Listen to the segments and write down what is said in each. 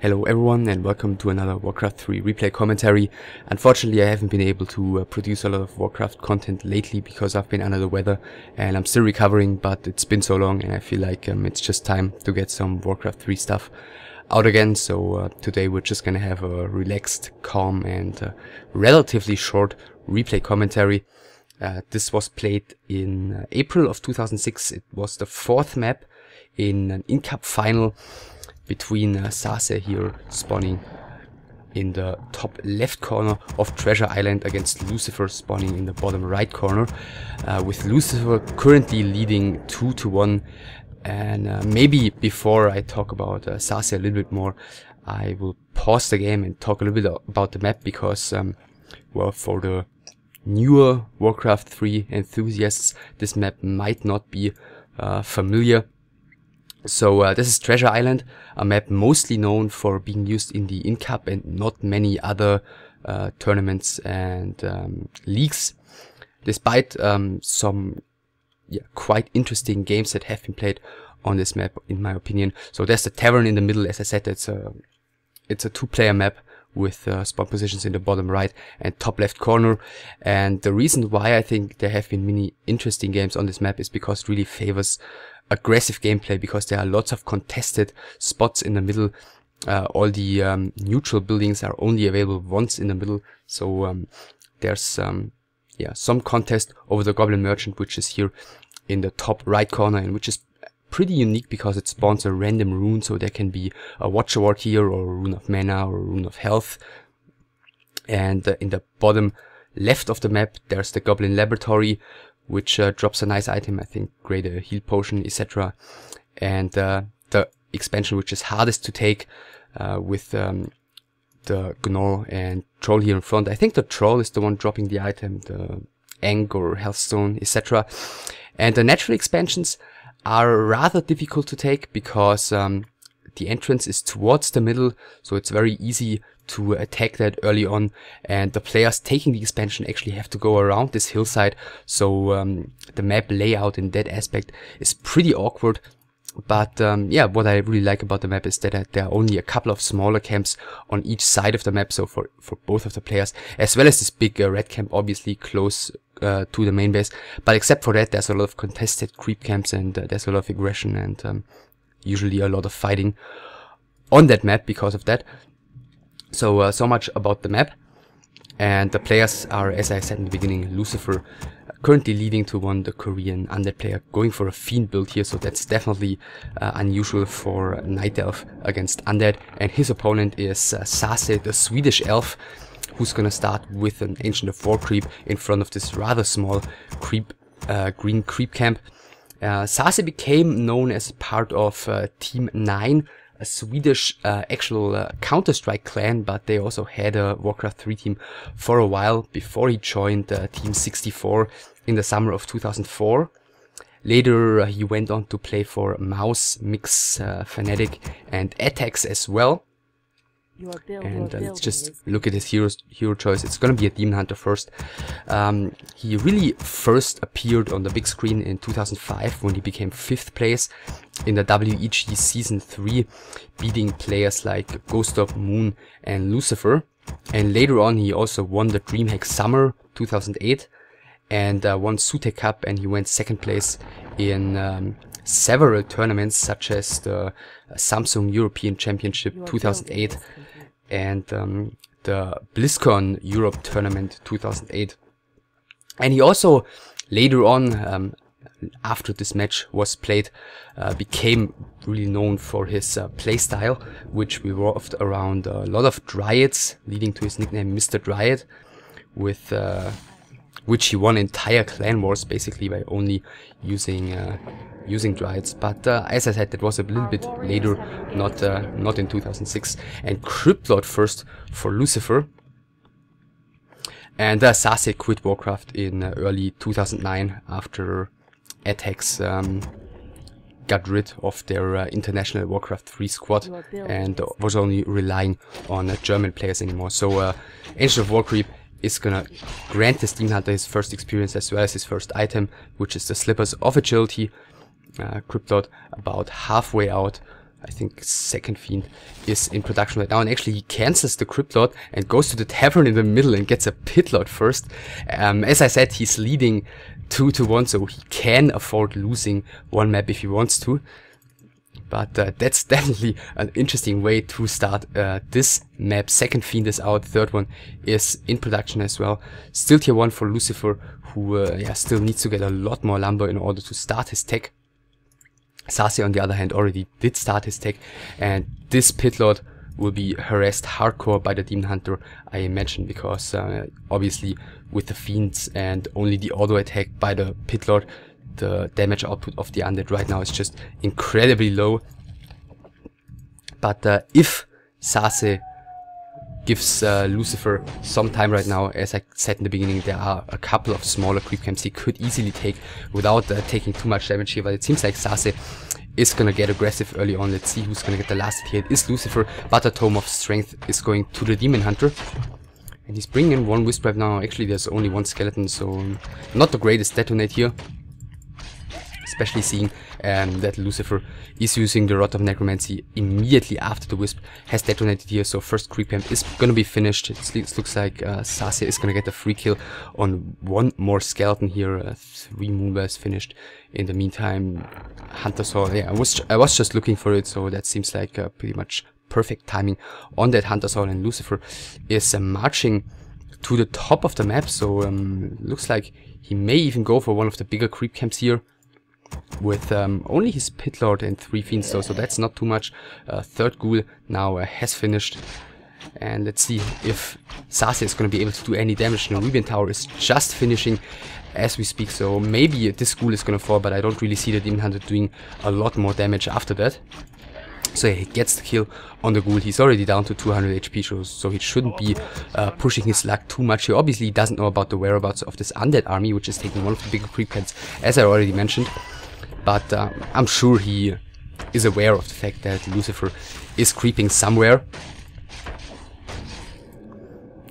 Hello everyone and welcome to another Warcraft 3 replay commentary. Unfortunately I haven't been able to produce a lot of Warcraft content lately because I've been under the weather and I'm still recovering, but it's been so long and I feel like it's just time to get some Warcraft 3 stuff out again. So today we're just gonna have a relaxed, calm and relatively short replay commentary. This was played in April of 2006. It was the fourth map in an inCup final between SaSe here spawning in the top left corner of Treasure Island against Lucifer spawning in the bottom right corner, with Lucifer currently leading 2-1. And maybe before I talk about SaSe a little bit more, I will pause the game and talk a little bit about the map because, well, for the newer Warcraft 3 enthusiasts, this map might not be familiar. So this is Treasure Island, a map mostly known for being used in the inCup and not many other tournaments and leagues, despite some quite interesting games that have been played on this map, in my opinion. So there's the tavern in the middle. As I said, it's a two-player map with spawn positions in the bottom right and top left corner. And the reason why I think there have been many interesting games on this map is because it really favors aggressive gameplay, because there are lots of contested spots in the middle. All the neutral buildings are only available once in the middle, so there's some contest over the Goblin Merchant, which is here in the top right corner, and which is pretty unique because it spawns a random rune. So there can be a Watcher Ward here, or a Rune of Mana, or a Rune of Health. And in the bottom left of the map there's the Goblin Laboratory, which drops a nice item, I think, greater heal potion, etc. And the expansion which is hardest to take, with the Gnoll and Troll here in front. I think the Troll is the one dropping the item, the Ankh or Healthstone, etc. And the natural expansions are rather difficult to take because the entrance is towards the middle, so it's very easy to attack that early on, and the players taking the expansion actually have to go around this hillside. So the map layout in that aspect is pretty awkward. But what I really like about the map is that there are only a couple of smaller camps on each side of the map, so for both of the players, as well as this big red camp obviously close to the main base. But except for that, there's a lot of contested creep camps, and there's a lot of aggression and usually a lot of fighting on that map because of that. So so much about the map. And the players are, as I said in the beginning, Lucifer currently leading 2-1, the Korean Undead player going for a Fiend build here, so that's definitely unusual for Nightelf against Undead. And his opponent is SaSe, the Swedish elf, who's gonna start with an Ancient of War creep in front of this rather small creep, green creep camp. SaSe became known as part of Team 9, a Swedish actual Counter-Strike clan, but they also had a Warcraft 3 team for a while before he joined Team 64 in the summer of 2004. Later he went on to play for Mouse, Mix, Fnatic and Attacks as well. And let's just look at his hero choice. It's gonna be a Demon Hunter first. He really first appeared on the big screen in 2005 when he became 5th place in the WEG Season 3, beating players like Ghost, Moon and Lucifer. And later on he also won the DreamHack Summer 2008 and won Sutek Cup, and he went 2nd place in several tournaments such as the Samsung European Championship 2008 and the BlizzCon Europe Tournament 2008. And he also later on, after this match was played, became really known for his playstyle, which revolved around a lot of Dryads, leading to his nickname Mr. Dryad, with which he won entire clan wars basically by only using Dryads. But as I said, that was a little bit later, not in 2006. And Cryptlord first for Lucifer. And SaSe quit Warcraft in early 2009 after Attacks got rid of their international Warcraft 3 squad and was only relying on German players anymore. So Ancient of War creep is gonna grant this Demon Hunter his first experience as well as his first item, which is the Slippers of Agility. Cryptlord about halfway out I think second Fiend is in production right now, and actually he cancels the Crypt Lord and goes to the Tavern in the middle and gets a Pit Lord first. As I said, he's leading 2-1, so he can afford losing one map if he wants to. But that's definitely an interesting way to start this map. Second Fiend is out, third one is in production as well. Still tier 1 for Lucifer, who still needs to get a lot more lumber in order to start his tech. SaSe, on the other hand, already did start his tech, and this Pit Lord will be harassed hardcore by the Demon Hunter, I imagine, because obviously with the Fiends and only the auto attack by the Pit Lord, the damage output of the Undead right now is just incredibly low. But if SaSe gives Lucifer some time right now, as I said in the beginning, there are a couple of smaller creep camps he could easily take without taking too much damage here, but it seems like SaSe is gonna get aggressive early on. Let's see who's gonna get the last hit. It is Lucifer, but the Tome of Strength is going to the Demon Hunter. And he's bringing in one Wisp right now. Actually, there's only one skeleton, so not the greatest detonate here. Especially seeing that Lucifer is using the Rod of Necromancy immediately after the Wisp has detonated here, so first creep camp is gonna be finished. It looks like SaSe is gonna get a free kill on one more skeleton here. 3 Moonbears finished. In the meantime, Hunter's Hall, yeah, I was just looking for it, so that seems like pretty much perfect timing on that Hunter's Hall, and Lucifer is marching to the top of the map, so looks like he may even go for one of the bigger creep camps here. With only his Pit Lord and 3 Fiends though, so that's not too much. Third Ghoul now has finished. And let's see if SaSe is going to be able to do any damage. The Nubian Tower is just finishing as we speak, so maybe this Ghoul is going to fall, but I don't really see the Demon Hunter doing a lot more damage after that. So yeah, he gets the kill on the Ghoul. He's already down to 200 HP, so he shouldn't be pushing his luck too much here. Obviously, he doesn't know about the whereabouts of this Undead army, which is taking one of the bigger creep camps, as I already mentioned. But I'm sure he is aware of the fact that Lucifer is creeping somewhere.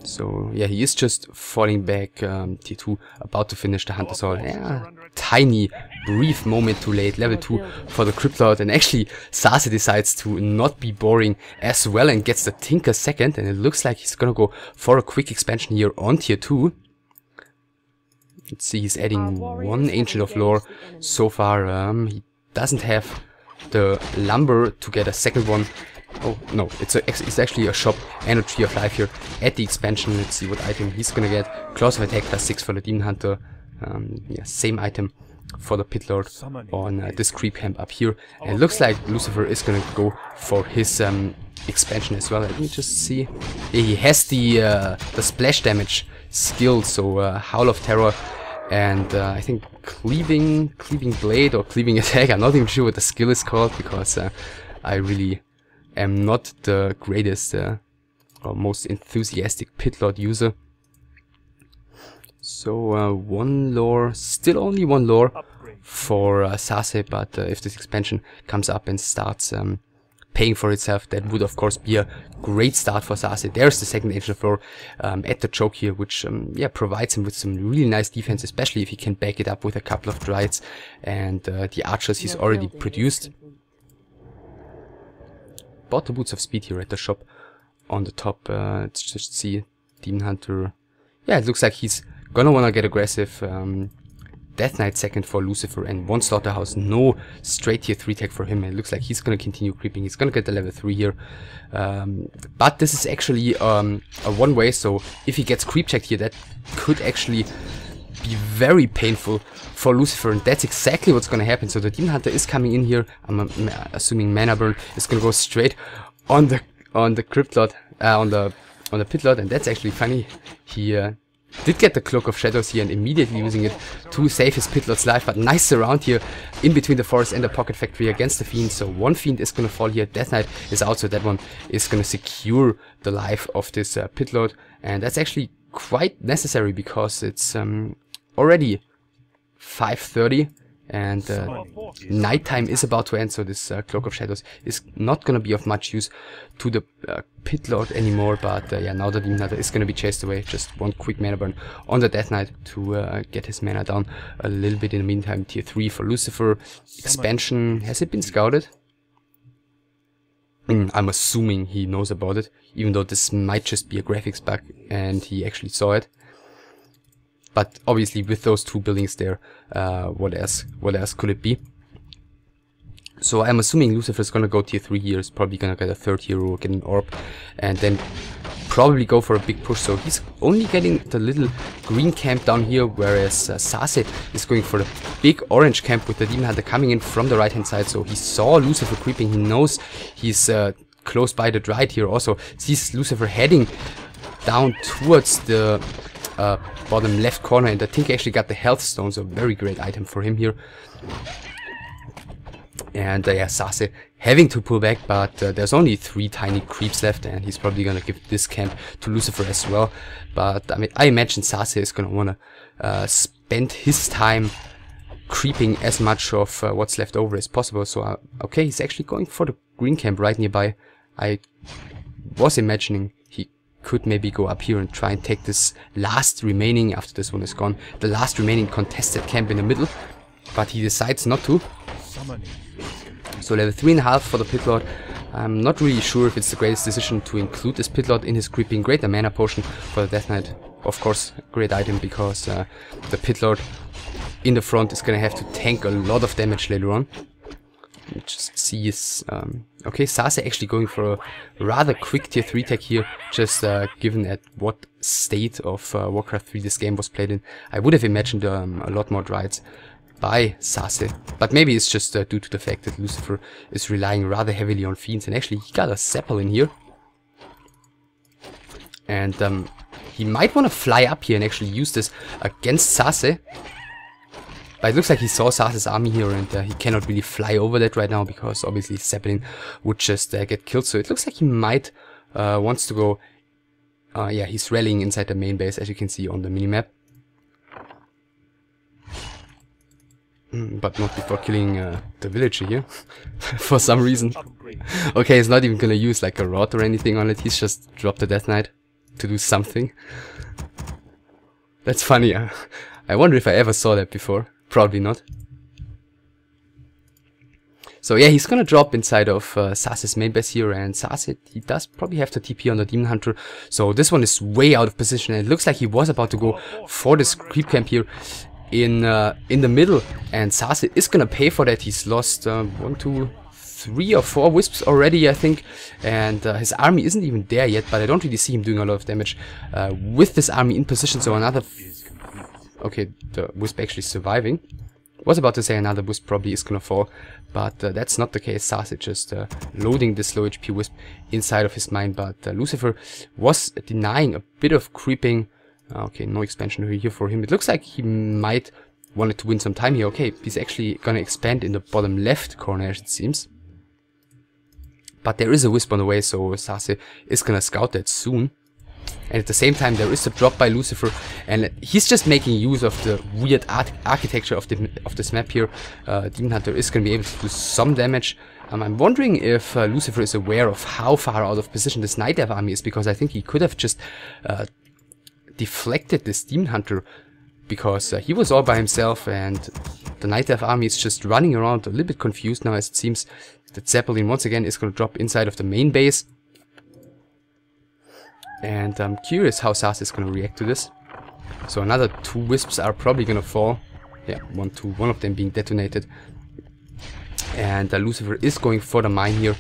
So yeah, he is just falling back, tier 2, about to finish the Hunter's Hall. Yeah, tiny, brief moment too late, level 2 for the Crypt Lord. And actually, SaSe decides to not be boring as well and gets the Tinker second. And it looks like he's gonna go for a quick expansion here on tier 2. Let's see, he's adding one Ancient of Lore so far. He doesn't have the lumber to get a second one. Oh, no, it's actually a shop and a Tree of Life here at the expansion. Let's see what item he's gonna get. Claws of Attack +6 for the Demon Hunter. Yeah, same item for the Pit Lord on this creep camp up here. And it looks like Lucifer is gonna go for his expansion as well. Let me just see. Yeah, he has the splash damage skill, so Howl of Terror. And I think Cleaving Blade or Cleaving Attack. I'm not even sure what the skill is called, because I really am not the greatest or most enthusiastic Pit Lord user. So one lore, still only one lore for SaSe, but if this expansion comes up and starts paying for itself, that would of course be a great start for SaSe. There's the second Ancient of Lore at the choke here, which yeah, provides him with some really nice defense, especially if he can back it up with a couple of Druids and the archers he's already produced. Bought the Boots of Speed here at the shop on the top. Let's just see, Demon Hunter. Yeah, it looks like he's gonna wanna get aggressive. Death Knight second for Lucifer and one Slaughterhouse. No straight tier 3 tech for him. It looks like he's gonna continue creeping. He's gonna get the level 3 here. But this is actually a one way, so if he gets creep checked here, that could actually be very painful for Lucifer, and that's exactly what's gonna happen. So the Demon Hunter is coming in here. I'm assuming Mana Burn is gonna go straight on the Crypt Lord, on the Pit Lord, and that's actually funny. He did get the Cloak of Shadows here and immediately using it to save his Pit Lord's life, but nice surround here in between the forest and the Pocket Factory against the Fiend. So one Fiend is gonna fall here. Death Knight is out, so that one is gonna secure the life of this Pit Lord, and that's actually quite necessary because it's already 5:30 and nighttime is about to end, so this Cloak of Shadows is not gonna be of much use to the Pit Lord anymore. But yeah, now the Demon Hunter is gonna be chased away. Just one quick mana burn on the Death Knight to get his mana down a little bit. In the meantime, tier 3 for Lucifer. Expansion, has it been scouted? I'm assuming he knows about it, even though this might just be a graphics bug and he actually saw it. But obviously with those 2 buildings there, what else could it be? So I'm assuming Lucifer's gonna go tier 3 here, is probably gonna get a 3rd hero, get an orb, and then probably go for a big push. So he's only getting the little green camp down here, whereas SaSe is going for the big orange camp with the Demon Hunter coming in from the right hand side. So he saw Lucifer creeping, he knows he's close by the Dryad here, also sees Lucifer heading down towards the bottom left corner, and I think he actually got the health stone, so very great item for him here. And yeah, SaSe having to pull back, but there's only 3 tiny creeps left, and he's probably gonna give this camp to Lucifer as well. But I mean, I imagine SaSe is gonna wanna spend his time creeping as much of what's left over as possible. So okay, he's actually going for the green camp right nearby. I was imagining he could maybe go up here and try and take this last remaining, after this one is gone, the last remaining contested camp in the middle, but he decides not to. So level 3.5 for the Pit Lord. I'm not really sure if it's the greatest decision to include this Pit Lord in his creeping. Great, a mana potion for the Death Knight. Of course, great item, because the Pit Lord in the front is gonna have to tank a lot of damage later on. Just see his... okay, SaSe actually going for a rather quick tier 3 tech here, just given at what state of Warcraft 3 this game was played in. I would have imagined a lot more Dryads by SaSe, but maybe it's just due to the fact that Lucifer is relying rather heavily on Fiends, and actually he got a Zeppelin here. And he might want to fly up here and actually use this against SaSe. But it looks like he saw SaSe's army here, and he cannot really fly over that right now, because obviously Zeppelin would just get killed. So it looks like he might wants to go... yeah, he's rallying inside the main base, as you can see on the minimap. But not before killing the villager here, for some reason. Okay, he's not even gonna use like a rod or anything on it, he's just dropped the Death Knight to do something. That's funny, I wonder if I ever saw that before. Probably not. So yeah, he's gonna drop inside of SaSe's main base here, and SaSe, he does probably have to TP on the Demon Hunter. So this one is way out of position, and it looks like he was about to go for this creep camp here in the middle, and SaSe is gonna pay for that. He's lost 1, 2, 3 or 4 wisps already, I think, and his army isn't even there yet, but I don't really see him doing a lot of damage with this army in position. So another okay, the wisp actually surviving. Was about to say another wisp probably is gonna fall, but that's not the case. SaSe just loading this low HP wisp inside of his mine, but Lucifer was denying a bit of creeping. Okay, no expansion here for him. It looks like he might wanted to win some time here. Okay, he's actually gonna expand in the bottom left corner, as it seems. But there is a wisp on the way, so SaSe is gonna scout that soon. And at the same time, there is a drop by Lucifer, and he's just making use of the weird architecture of this map here. Demon Hunter is gonna be able to do some damage. I'm wondering if Lucifer is aware of how far out of position this Nightelf army is, because I think he could have just deflected this Demon Hunter, because he was all by himself, and the Nightelf army is just running around a little bit confused now, as it seems that Zeppelin once again is going to drop inside of the main base. And I'm curious how SaSe is going to react to this. So another 2 wisps are probably going to fall. Yeah, 1, 2, one of them being detonated. And Lucifer is going for the mine here.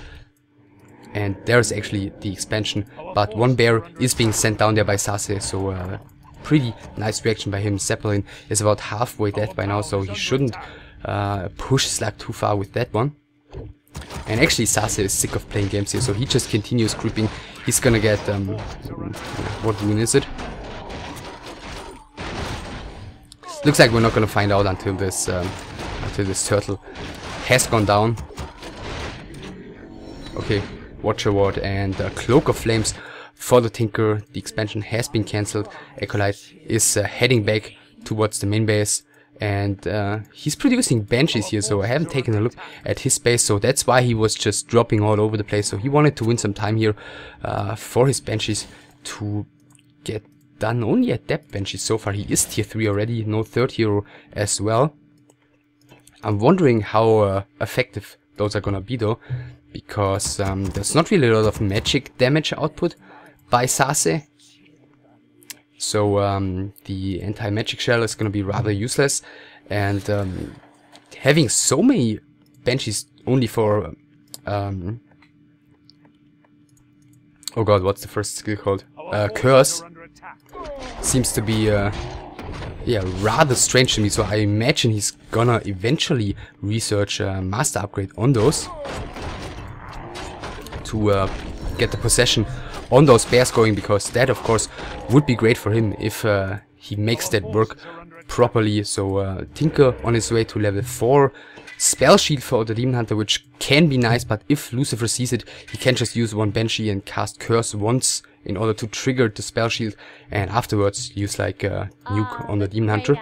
And there's actually the expansion, but 1 bear is being sent down there by SaSe, so pretty nice reaction by him. Zeppelin is about halfway dead by now, so he shouldn't push Slack too far with that one. And actually SaSe is sick of playing games here, so he just continues creeping. He's gonna get, what rune is it? Looks like we're not gonna find out until this turtle has gone down. Okay. Watcher Ward and Cloak of Flames for the Tinker. The expansion has been cancelled. Acolyte is heading back towards the main base, and he's producing Banshees here, so I haven't taken a look at his base, so that's why he was just dropping all over the place. So he wanted to win some time here for his Banshees to get done. Only at depth Banshees so far. He is tier 3 already, no 3rd hero as well. I'm wondering how effective those are gonna be though, because there's not really a lot of magic damage output by SaSe. So the anti-magic shell is gonna be rather useless, and having so many banshees only for oh god, what's the first skill called? Curse seems to be yeah, rather strange to me, so I imagine he's gonna eventually research master upgrade on those to get the possession on those bears going, because that of course would be great for him if he makes that work properly. So Tinker on his way to level 4, spell shield for the Demon Hunter, which can be nice, but if Lucifer sees it, he can just use one Banshee and cast Curse once in order to trigger the spell shield, and afterwards use like a nuke on the Demon Hunter.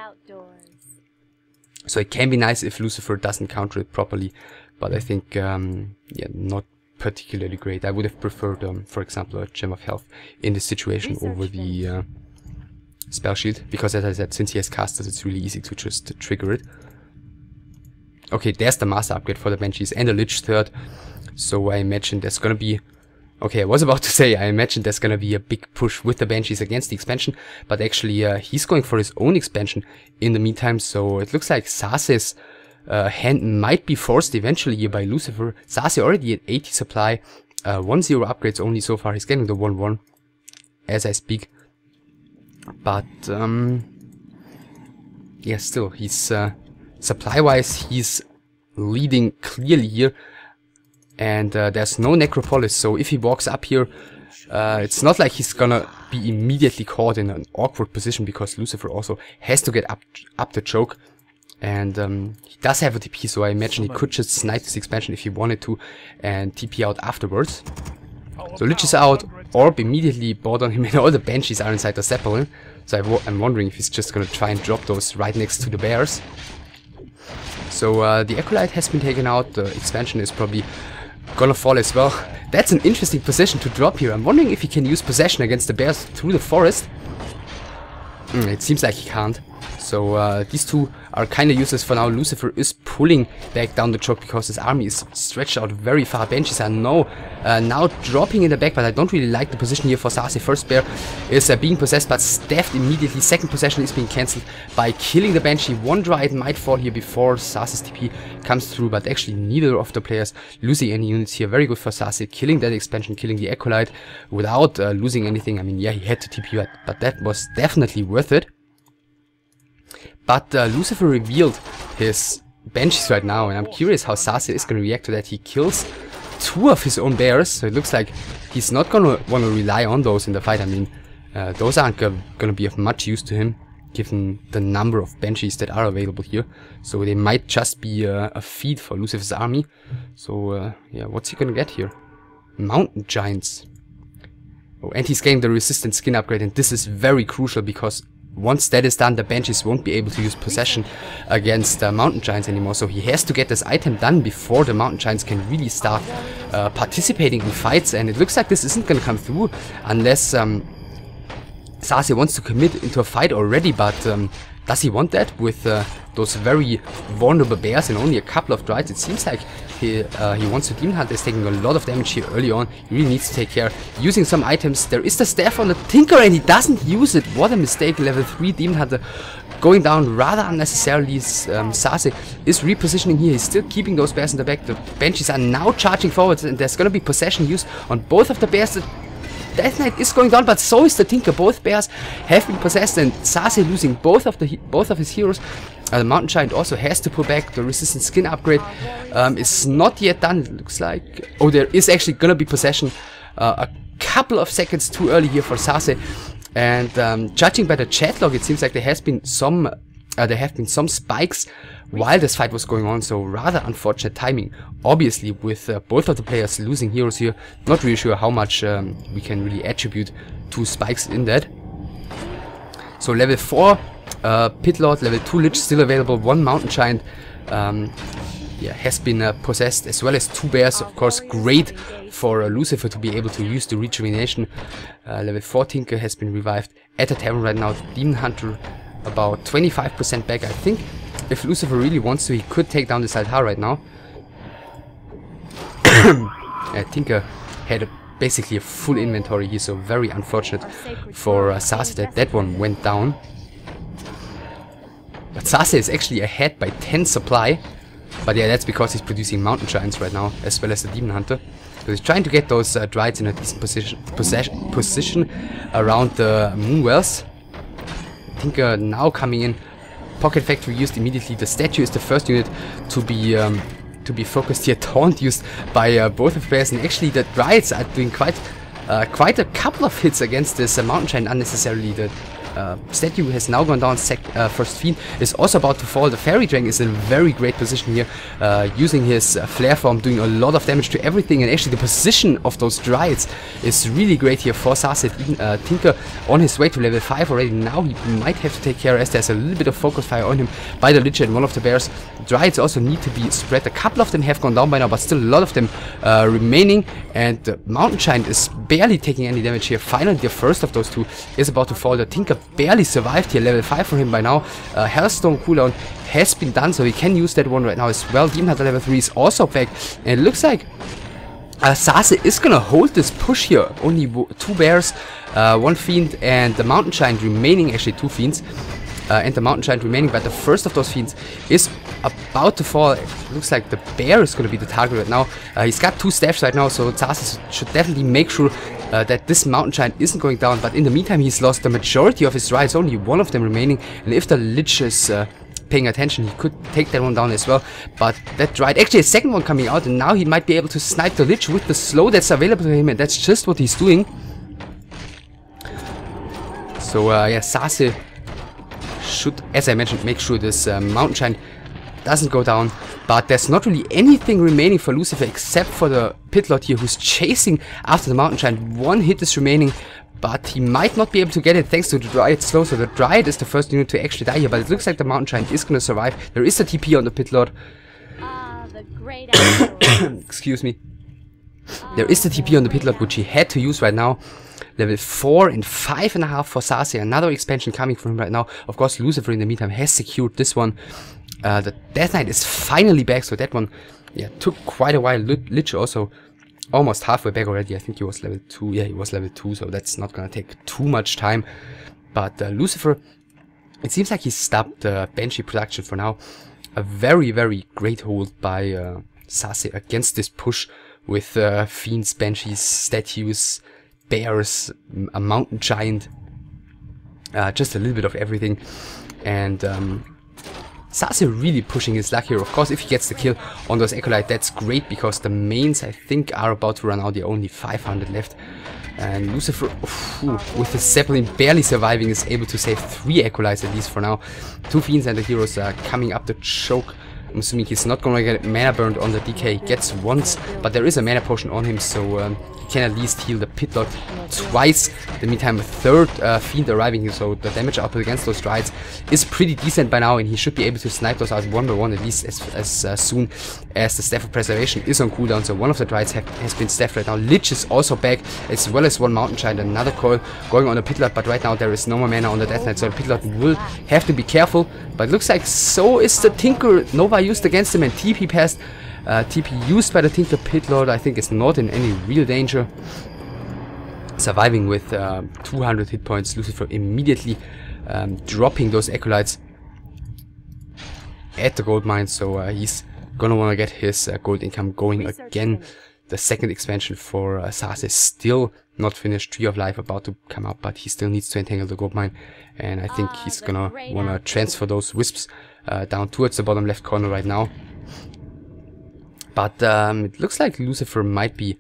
So it can be nice if Lucifer doesn't counter it properly, but I think yeah, not particularly great. I would have preferred, for example, a Gem of Health in this situation over the spell shield, because as I said, since he has casters, it's really easy to just trigger it. Okay, there's the master upgrade for the Banshees and a Lich third, so I imagine there's gonna be... Okay, I was about to say, I imagine there's gonna be a big push with the Banshees against the expansion, but actually he's going for his own expansion in the meantime, so it looks like SaSe's hand might be forced eventually here by Lucifer. SaSe already at 80 supply, 1-0 upgrades only so far. He's getting the 1-1 as I speak, but yeah, still, he's supply-wise, he's leading clearly here. And there's no Necropolis, so if he walks up here, it's not like he's gonna be immediately caught in an awkward position, because Lucifer also has to get up the choke. And he does have a TP, so I imagine he could just snipe this expansion if he wanted to, and TP out afterwards. So Lich is out, Orb immediately bought on him, and all the Banshees are inside the Zeppelin. So I'm wondering if he's just gonna try and drop those right next to the bears. So the Acolyte has been taken out, the expansion is probably gonna fall as well. That's an interesting position to drop here. I'm wondering if he can use possession against the bears through the forest. It seems like he can't. So these two are kind of useless for now. Lucifer is pulling back down the choke because his army is stretched out very far. Banshees are now dropping in the back, but I don't really like the position here for SaSe. First bear is being possessed but staffed immediately. Second possession is being cancelled by killing the Banshee. One Dryad might fall here before SaSe's TP comes through, but actually neither of the players losing any units here. Very good for SaSe, killing that expansion, killing the Acolyte without losing anything. I mean, yeah, he had to TP, but that was definitely worth it. But Lucifer revealed his Banshees right now, and I'm curious how SaSe is going to react to that. He kills 2 of his own bears, so it looks like he's not going to want to rely on those in the fight. I mean, those aren't going to be of much use to him, given the number of Banshees that are available here. So they might just be a feed for Lucifer's army. So yeah, what's he going to get here? Mountain Giants. Oh, and he's getting the resistant skin upgrade, and this is very crucial, because once that is done, the Banshees won't be able to use possession against Mountain Giants anymore. So he has to get this item done before the Mountain Giants can really start participating in fights. And it looks like this isn't going to come through unless SaSe wants to commit into a fight already. But does he want that with those very vulnerable bears and only a couple of Dryads? It seems like he wants to Demon Hunter. Is taking a lot of damage here early on. He really needs to take care. Using some items. There is the staff on the Tinker, and he doesn't use it. What a mistake. Level 3 Demon Hunter going down rather unnecessarily. SaSe is repositioning here. He's still keeping those bears in the back. The Banshees are now charging forward, and there's going to be possession used on both of the bears. The Death Knight is going down, but so is the Tinker. Both bears have been possessed, and SaSe losing both of his heroes. The Mountain Giant also has to pull back. The resistant skin upgrade is not yet done, it looks like. Oh, there is actually gonna be possession a couple of seconds too early here for SaSe. And judging by the chat log, it seems like there have been some spikes while this fight was going on, so rather unfortunate timing. Obviously, with both of the players losing heroes here, not really sure how much we can really attribute to spikes in that. So level 4 Pit Lord, level 2 Lich still available, 1 Mountain Giant yeah, has been possessed, as well as 2 bears. Of course, great for Lucifer to be able to use the rejuvenation. Level 4 Tinker has been revived at the tavern right now. Demon Hunter about 25% back. I think if Lucifer really wants to, he could take down this altar right now. Tinker had basically a full inventory here, so very unfortunate for SaSe that that one went down. But SaSe is actually ahead by 10 supply. But yeah, that's because he's producing Mountain Giants right now, as well as the Demon Hunter. So he's trying to get those Dryades in a decent position around the Moonwells. Tinker now coming in. Pocket Factory used immediately. The statue is the first unit to be focused here. Taunt used by both of the players, and actually the Dryades are doing quite a couple of hits against this Mountain Giant unnecessarily. The statue has now gone down. First Fiend is also about to fall. The Fairy Dragon is in a very great position here, using his flare form, doing a lot of damage to everything, and actually the position of those Dryades is really great here for SaSe. Tinker on his way to level 5 already. Now he might have to take care as there's a little bit of focus fire on him by the Lich and one of the bears. Dryades also need to be spread. A couple of them have gone down by now, but still a lot of them remaining, and the Mountain Giant is barely taking any damage here. Finally, the first of those two is about to fall. The Tinker barely survived here. Level 5 for him by now. Hellstone cooldown has been done, so he can use that one right now as well. Demon Hunter level 3 is also back, and it looks like SaSe is gonna hold this push here. Only 2 bears, 1 fiend, and the Mountain Giant remaining. Actually 2 fiends and the Mountain Giant remaining, but the first of those fiends is about to fall. It looks like the bear is gonna be the target right now. He's got 2 staffs right now, so SaSe should definitely make sure that this Mountain Giant isn't going down, but in the meantime he's lost the majority of his Dryades, only 1 of them remaining, and if the Lich is paying attention, he could take that one down as well. But that Dryade, actually a second one coming out, and now he might be able to snipe the Lich with the slow that's available to him, and that's just what he's doing. So yeah, SaSe should, as I mentioned, make sure this Mountain Giant doesn't go down, but there's not really anything remaining for Lucifer except for the Pitlord here, who's chasing after the Mountain Giant. 1 hit is remaining, but he might not be able to get it thanks to the Dryade slow, so the Dryade is the first unit to actually die here, but it looks like the Mountain Giant is gonna survive. There is a TP on the Pitlord. Excuse me. There is the TP on the Pitlord, which he had to use right now. Level 4 and 5.5 for SaSe. Another expansion coming from him right now. Of course, Lucifer in the meantime has secured this one. The Death Knight is finally back, so that one, yeah, took quite a while. Lich also almost halfway back already. I think he was level 2. Yeah, he was level 2, so that's not gonna take too much time. But Lucifer, it seems like he stopped Banshee production for now. A very, very great hold by SaSe against this push with Fiends, Banshees, Statues, Bears, a Mountain Giant, just a little bit of everything. And SaSe really pushing his luck here. Of course, if he gets the kill on those Acolyte, that's great, because the mains, I think, are about to run out. There are only 500 left. And Lucifer, with the Zeppelin barely surviving, is able to save 3 Acolytes at least for now. 2 Fiends and the heroes are coming up the choke. I'm assuming he's not gonna get mana burned on the DK. He gets once, but there is a mana potion on him, so he can at least heal the Pitlord twice. In the meantime, a 3rd Fiend arriving here, so the damage output against those Dryades is pretty decent by now, and he should be able to snipe those out 1 by 1 at least as soon as the Staff of Preservation is on cooldown. So one of the Dryades has been staffed right now. Lich is also back, as well as 1 Mountain Giant. Another coil going on the Pitlord, but right now there is no more mana on the Death Knight, so the Pitlord will have to be careful. But it looks like so is the Tinker. Nova used against him, and TP passed. TP used by the Tinker. Pitlord, I think, is not in any real danger. Surviving with 200 hit points. Lucifer immediately dropping those Acolytes at the gold mine, so he's gonna want to get his gold income going again. The second expansion for SaSe is still not finished. Tree of Life about to come out, but he still needs to entangle the gold mine, and I think he's gonna want to transfer those wisps down towards the bottom left corner right now. But it looks like Lucifer might be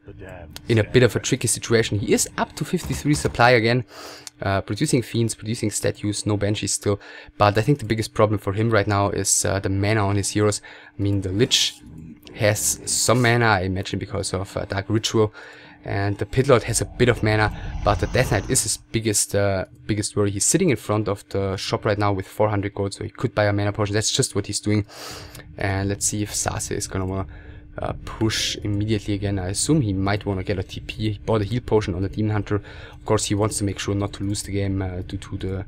in a bit of a tricky situation. He is up to 53 supply again, producing Fiends, producing Statues, no Banshees still. But I think the biggest problem for him right now is the mana on his heroes. I mean, the Lich has some mana, I imagine, because of Dark Ritual, and the Pitlord has a bit of mana, but the Death Knight is his biggest worry. He's sitting in front of the shop right now with 400 gold, so he could buy a mana potion. That's just what he's doing. And let's see if SaSe is gonna wanna push immediately again. I assume he might want to get a TP. He bought a heal potion on the Demon Hunter. Of course, he wants to make sure not to lose the game due to the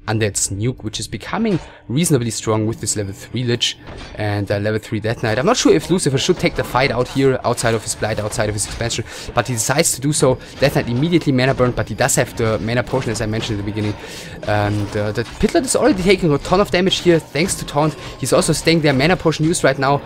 Undead's nuke, which is becoming reasonably strong with this level 3 Lich and level 3 Death Knight. I'm not sure if Lucifer should take the fight out here, outside of his Blight, outside of his expansion, but he decides to do so. Death Knight immediately mana burned, but he does have the mana potion, as I mentioned at the beginning. And the Pitlord is already taking a ton of damage here, thanks to Taunt. He's also staying there, mana potion used right now.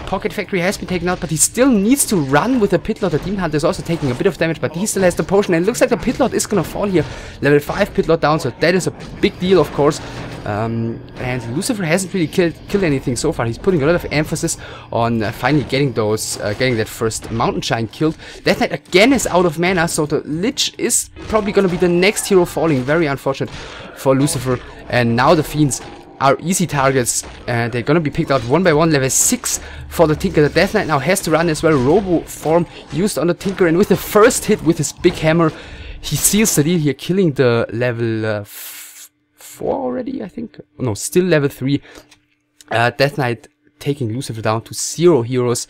Pocket Factory has been taken out, but he still needs to run with the Pitlord. The Demon Hunter is also taking a bit of damage, but he still has the potion, and it looks like the Pitlord is gonna fall here. Level 5 Pitlord down, so that is a big deal, of course. And Lucifer hasn't really killed anything so far. He's putting a lot of emphasis on finally getting that first Mountain Giant killed. Death Knight again is out of mana, so the Lich is probably gonna be the next hero falling. Very unfortunate for Lucifer. And now the Fiends are easy targets, and they're gonna be picked out one by one. Level 6 for the Tinker. The Death Knight now has to run as well. Robo form used on the Tinker, and with the first hit with his big hammer, he seals the deal here, killing the level 4 already, I think. No, still level 3. Death Knight taking Lucifer down to 0 heroes,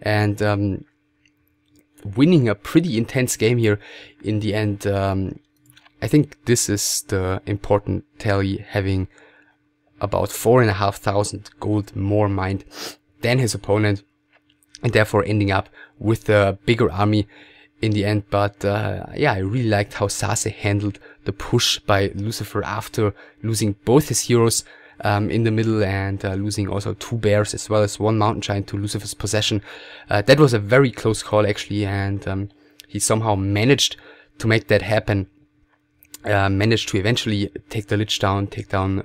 and winning a pretty intense game here in the end. I think this is the important tally, having about 4,500 gold more mined than his opponent, and therefore ending up with a bigger army in the end. But yeah, I really liked how SaSe handled the push by Lucifer after losing both his heroes in the middle, and losing also 2 bears as well as 1 mountain giant to Lucifer's possession. That was a very close call actually, and he somehow managed to make that happen. Managed to eventually take the Lich down, take down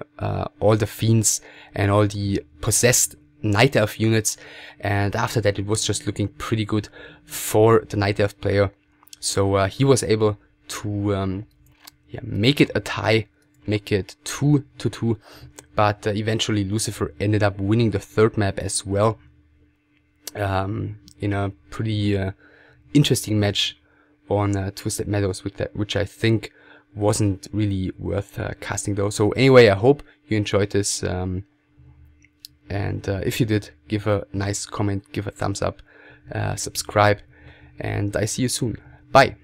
all the Fiends and all the possessed Nightelf units, and after that it was just looking pretty good for the Nightelf player. So he was able to yeah, make it a tie, make it 2-2, but eventually Lucifer ended up winning the 3rd map as well, in a pretty interesting match on Twisted Meadows, which I think wasn't really worth casting though. So anyway, I hope you enjoyed this, and if you did, give a nice comment, give a thumbs up, subscribe, and I see you soon. Bye.